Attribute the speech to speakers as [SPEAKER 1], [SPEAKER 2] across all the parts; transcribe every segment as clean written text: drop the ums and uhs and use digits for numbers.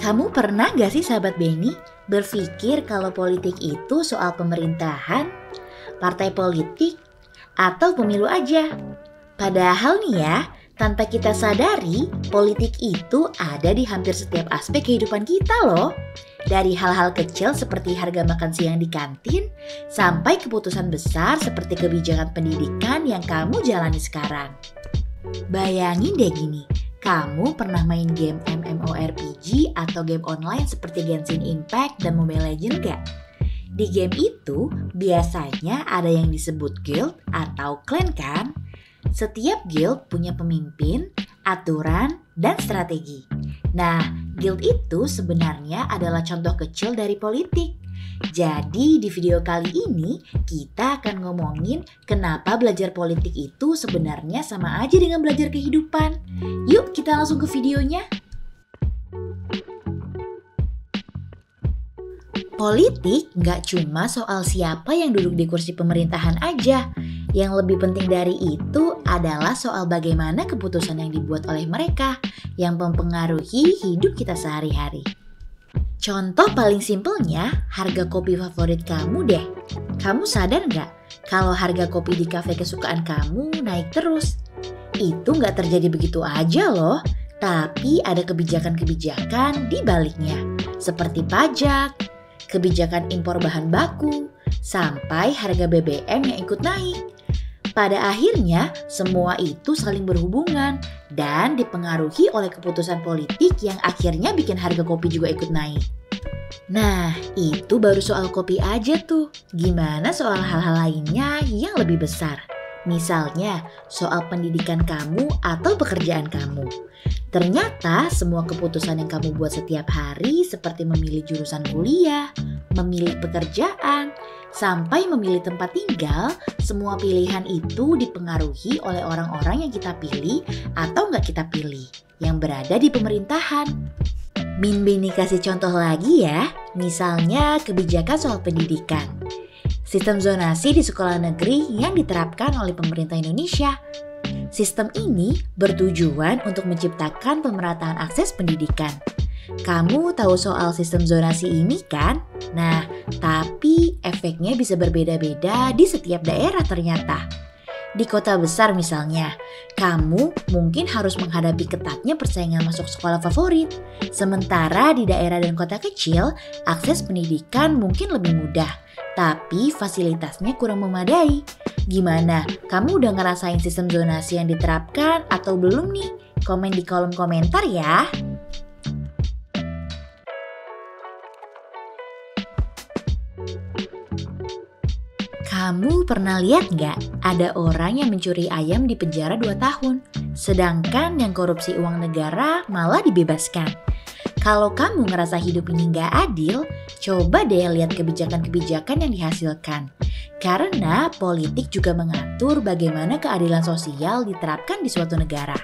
[SPEAKER 1] Kamu pernah gak sih sahabat Benny berpikir kalau politik itu soal pemerintahan, partai politik, atau pemilu aja? Padahal nih ya, tanpa kita sadari, politik itu ada di hampir setiap aspek kehidupan kita loh. Dari hal-hal kecil seperti harga makan siang di kantin, sampai keputusan besar seperti kebijakan pendidikan yang kamu jalani sekarang. Bayangin deh gini, kamu pernah main game MMORPG atau game online seperti Genshin Impact dan Mobile Legends gak? Di game itu biasanya ada yang disebut guild atau clan kan? Setiap guild punya pemimpin, aturan, dan strategi. Nah, guild itu sebenarnya adalah contoh kecil dari politik. Jadi di video kali ini kita akan ngomongin kenapa belajar politik itu sebenarnya sama aja dengan belajar kehidupan. Yuk kita langsung ke videonya. Politik nggak cuma soal siapa yang duduk di kursi pemerintahan aja. Yang lebih penting dari itu adalah soal bagaimana keputusan yang dibuat oleh mereka yang mempengaruhi hidup kita sehari-hari. Contoh paling simpelnya, harga kopi favorit kamu deh. Kamu sadar nggak kalau harga kopi di kafe kesukaan kamu naik terus? Itu nggak terjadi begitu aja loh, tapi ada kebijakan-kebijakan di baliknya. Seperti pajak, kebijakan impor bahan baku, sampai harga BBM yang ikut naik. Pada akhirnya, semua itu saling berhubungan dan dipengaruhi oleh keputusan politik yang akhirnya bikin harga kopi juga ikut naik. Nah, itu baru soal kopi aja tuh. Gimana soal hal-hal lainnya yang lebih besar? Misalnya, soal pendidikan kamu atau pekerjaan kamu. Ternyata semua keputusan yang kamu buat setiap hari seperti memilih jurusan kuliah, memilih pekerjaan, sampai memilih tempat tinggal, semua pilihan itu dipengaruhi oleh orang-orang yang kita pilih atau nggak kita pilih, yang berada di pemerintahan. Benny kasih contoh lagi ya, misalnya kebijakan soal pendidikan. Sistem zonasi di sekolah negeri yang diterapkan oleh pemerintah Indonesia. Sistem ini bertujuan untuk menciptakan pemerataan akses pendidikan. Kamu tahu soal sistem zonasi ini kan? Nah, tapi efeknya bisa berbeda-beda di setiap daerah ternyata. Di kota besar misalnya, kamu mungkin harus menghadapi ketatnya persaingan masuk sekolah favorit. Sementara di daerah dan kota kecil, akses pendidikan mungkin lebih mudah, tapi fasilitasnya kurang memadai. Gimana? Kamu udah ngerasain sistem zonasi yang diterapkan atau belum nih? Komen di kolom komentar ya. Kamu pernah lihat nggak ada orang yang mencuri ayam di penjara 2 tahun, sedangkan yang korupsi uang negara malah dibebaskan? Kalau kamu ngerasa hidup ini nggak adil, coba deh lihat kebijakan-kebijakan yang dihasilkan. Karena politik juga mengatur bagaimana keadilan sosial diterapkan di suatu negara.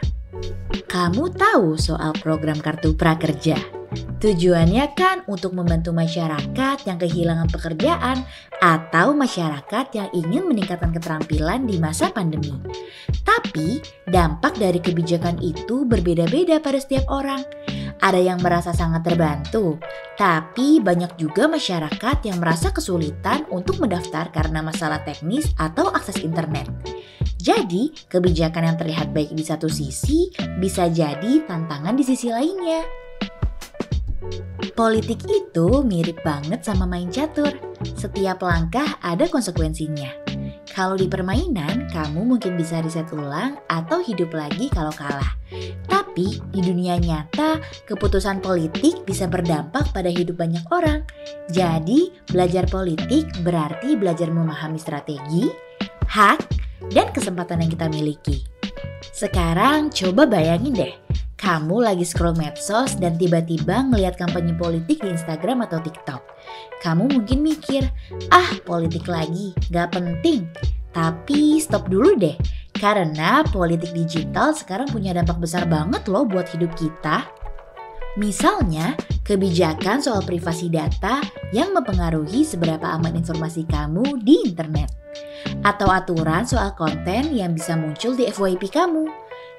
[SPEAKER 1] Kamu tahu soal program Kartu Prakerja? Tujuannya kan untuk membantu masyarakat yang kehilangan pekerjaan atau masyarakat yang ingin meningkatkan keterampilan di masa pandemi. Tapi dampak dari kebijakan itu berbeda-beda pada setiap orang. Ada yang merasa sangat terbantu, tapi banyak juga masyarakat yang merasa kesulitan untuk mendaftar karena masalah teknis atau akses internet. Jadi, kebijakan yang terlihat baik di satu sisi bisa jadi tantangan di sisi lainnya. Politik itu mirip banget sama main catur. Setiap langkah ada konsekuensinya. Kalau di permainan, kamu mungkin bisa reset ulang atau hidup lagi kalau kalah. Tapi di dunia nyata, keputusan politik bisa berdampak pada hidup banyak orang. Jadi, belajar politik berarti belajar memahami strategi, hak, dan kesempatan yang kita miliki. Sekarang coba bayangin deh, kamu lagi scroll medsos dan tiba-tiba ngelihat kampanye politik di Instagram atau TikTok. Kamu mungkin mikir, politik lagi, gak penting. Tapi stop dulu deh, karena politik digital sekarang punya dampak besar banget loh buat hidup kita. Misalnya, kebijakan soal privasi data yang mempengaruhi seberapa aman informasi kamu di internet. Atau aturan soal konten yang bisa muncul di FYP kamu.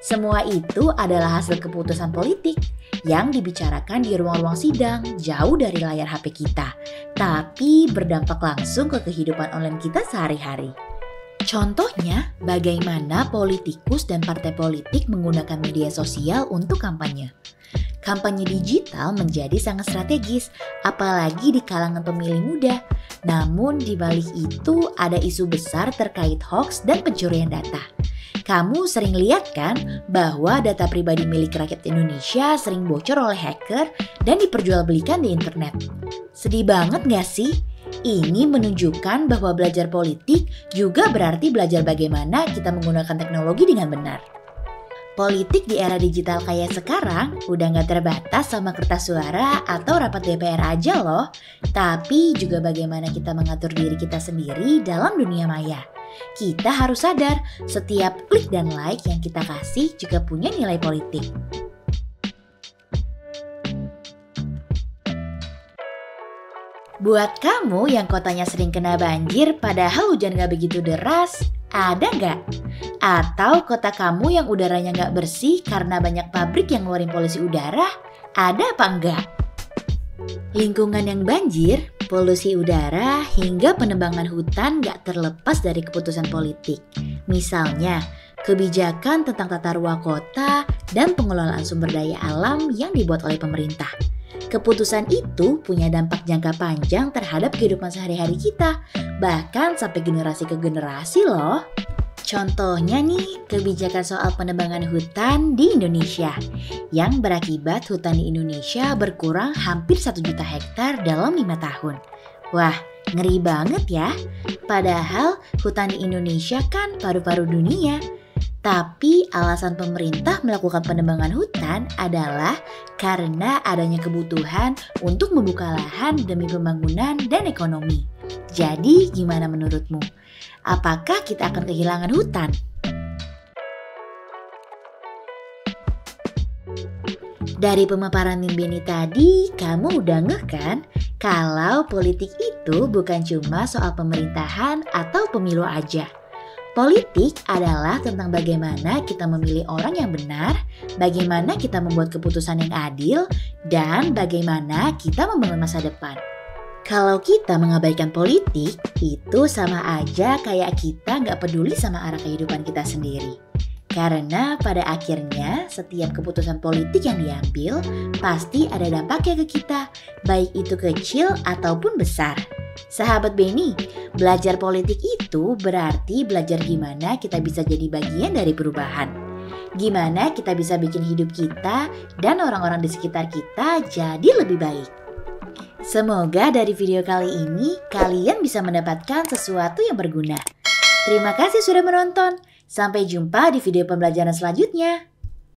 [SPEAKER 1] Semua itu adalah hasil keputusan politik yang dibicarakan di ruang-ruang sidang jauh dari layar HP kita, tapi berdampak langsung ke kehidupan online kita sehari-hari. Contohnya, bagaimana politikus dan partai politik menggunakan media sosial untuk kampanye. Kampanye digital menjadi sangat strategis, apalagi di kalangan pemilih muda. Namun di balik itu ada isu besar terkait hoax dan pencurian data. Kamu sering lihat kan bahwa data pribadi milik rakyat Indonesia sering bocor oleh hacker dan diperjualbelikan di internet. Sedih banget gak sih? Ini menunjukkan bahwa belajar politik juga berarti belajar bagaimana kita menggunakan teknologi dengan benar. Politik di era digital kayak sekarang udah gak terbatas sama kertas suara atau rapat DPR aja loh, tapi juga bagaimana kita mengatur diri kita sendiri dalam dunia maya. Kita harus sadar, setiap klik dan like yang kita kasih juga punya nilai politik. Buat kamu yang kotanya sering kena banjir padahal hujan gak begitu deras, ada gak? Atau kota kamu yang udaranya gak bersih karena banyak pabrik yang ngeluarin polusi udara, ada apa enggak? Lingkungan yang banjir, polusi udara, hingga penebangan hutan gak terlepas dari keputusan politik. Misalnya, kebijakan tentang tata ruang kota dan pengelolaan sumber daya alam yang dibuat oleh pemerintah. Keputusan itu punya dampak jangka panjang terhadap kehidupan sehari-hari kita, bahkan sampai generasi ke generasi loh. Contohnya nih, kebijakan soal penebangan hutan di Indonesia yang berakibat hutan di Indonesia berkurang hampir 1 juta hektar dalam 5 tahun. Wah, ngeri banget ya. Padahal hutan di Indonesia kan paru-paru dunia. Tapi alasan pemerintah melakukan penebangan hutan adalah karena adanya kebutuhan untuk membuka lahan demi pembangunan dan ekonomi. Jadi gimana menurutmu? Apakah kita akan kehilangan hutan? Dari pemaparan Nimbeni tadi, kamu udah ngeh kan? Kalau politik itu bukan cuma soal pemerintahan atau pemilu aja. Politik adalah tentang bagaimana kita memilih orang yang benar, bagaimana kita membuat keputusan yang adil, dan bagaimana kita membangun masa depan. Kalau kita mengabaikan politik, itu sama aja kayak kita nggak peduli sama arah kehidupan kita sendiri. Karena pada akhirnya setiap keputusan politik yang diambil pasti ada dampaknya ke kita, baik itu kecil ataupun besar. Sahabat Beni, belajar politik itu berarti belajar gimana kita bisa jadi bagian dari perubahan. Gimana kita bisa bikin hidup kita dan orang-orang di sekitar kita jadi lebih baik. Semoga dari video kali ini kalian bisa mendapatkan sesuatu yang berguna. Terima kasih sudah menonton. Sampai jumpa di video pembelajaran selanjutnya.